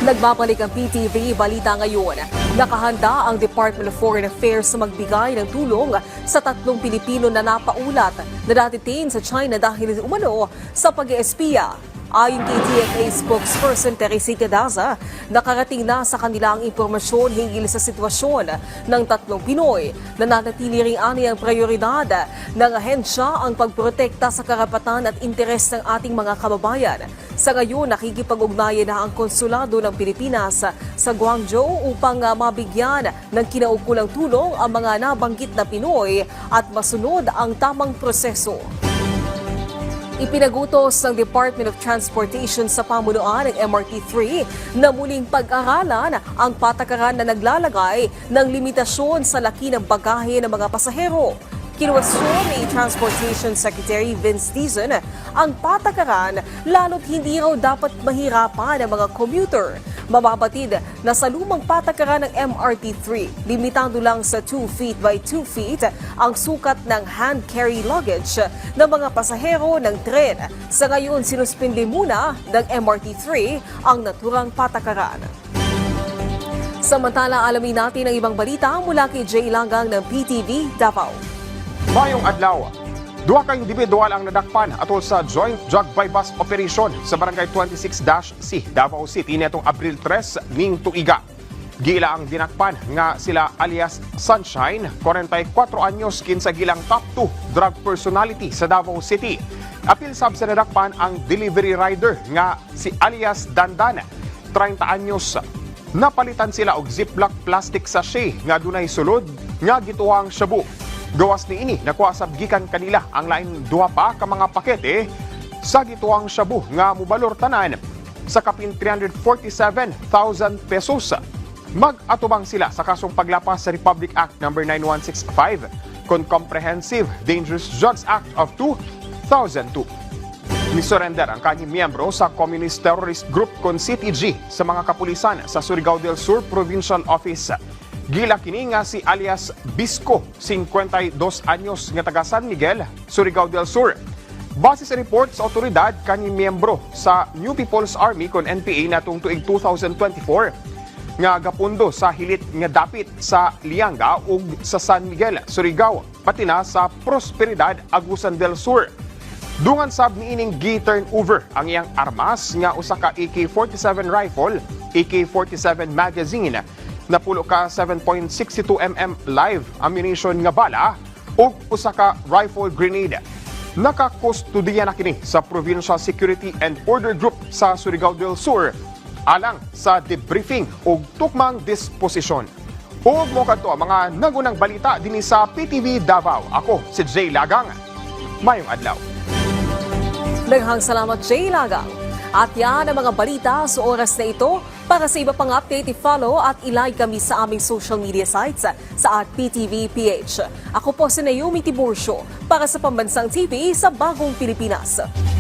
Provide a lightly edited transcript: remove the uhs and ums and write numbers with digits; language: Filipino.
Nagbabalik ang PTV Balita ngayon. Nakahanda ang Department of Foreign Affairs sa magbigay ng tulong sa 3 Pilipino na napaulat na datitin sa China dahil umano sa pag-espiya. Ayon kay DFA spokesperson Teresita Daza, nakarating na sa kanila ang impormasyon hinggil sa sitwasyon ng 3 Pinoy. Nananatili ring ani ang prioridad ng ahensya ang pagprotekta sa karapatan at interes ng ating mga kababayan. Sa ngayon, nakikipag-ugnayan na ang konsulado ng Pilipinas sa Guangzhou upang mabigyan ng kinaukulang tulong ang mga nabanggit na Pinoy at masunod ang tamang proseso. Ipinagutos ng Department of Transportation sa pamunuan ng MRT-3 na muling pag-aralan ang patakaran na naglalagay ng limitasyon sa laki ng bagahe ng mga pasahero. Kinuwestiyon ni Transportation Secretary Vince Dizon ang patakaran lalo't hindi raw dapat mahirapan ang mga commuter. Mababatid na sa lumang patakaran ng MRT-3, limitado lang sa 2 feet by 2 feet ang sukat ng hand-carry luggage ng mga pasahero ng tren. Sa ngayon, sinuspindi muna ng MRT-3 ang naturang patakaran. Samantala, alamin natin ang ibang balita mula kay Jay Langang ng PTV Davao. Mayong adlaw, duha ka individual ang nadakpan atol sa joint drug bypass operation sa barangay 26-C, Davao City netong Abril 3 ning tuiga. Gila ang dinakpan nga sila alias Sunshine, 44 anyos kinsa gilang top 2 drug personality sa Davao City. Apil sab sa nadakpan ang delivery rider nga si alias Dandan, 30 anyos. Napalitan sila og ziplock plastic sachet nga dunay sulod nga gituwang shabu. Gawas ni ini, nakuha sab gikan kanila ang lain duha pa ka mga pakete sa gituang shabu nga mubalor tanan sa kapin 347,000 pesos. Mag-atubang sila sa kasong paglapas sa Republic Act No. 9165 kon Comprehensive Dangerous Drugs Act of 2002. Nisurrender ang kanyang miyembro sa Communist Terrorist Group kon CTG sa mga kapulisan sa Surigao del Sur Provincial Office. Gila kini nga si alias Bisco, 52 anyos nga taga San Miguel, Surigao del Sur. Base sa report sa otoridad, kanyang miyembro sa New People's Army kon NPA natong tuig 2024 nga gapundo sa hilit nga dapit sa Lianga ug sa San Miguel, Surigao, pati na sa Prosperidad, Agusan del Sur. Dungan sab niining gi-turnover ang iyang armas nga usa ka AK-47 rifle, AK-47 magazine, napulo ka 7.62 mm live ammunition nga bala ug usa ka rifle grenade. Nakakustodiya na kini sa Provincial Security and Order Group sa Surigao del Sur alang sa debriefing ug tukmang disposisyon. Ug mo kadto mga nagunang balita dinhi sa PTV Davao. Ako si Jay Lagang. Mayong adlaw. Daghang salamat, Jay Lagang. At yan ang mga balita sa oras na ito. Para sa iba pang update, i-follow at i-like kami sa aming social media sites sa @PTVPH. Ako po si Naomi Tiburcio para sa Pambansang TV sa Bagong Pilipinas.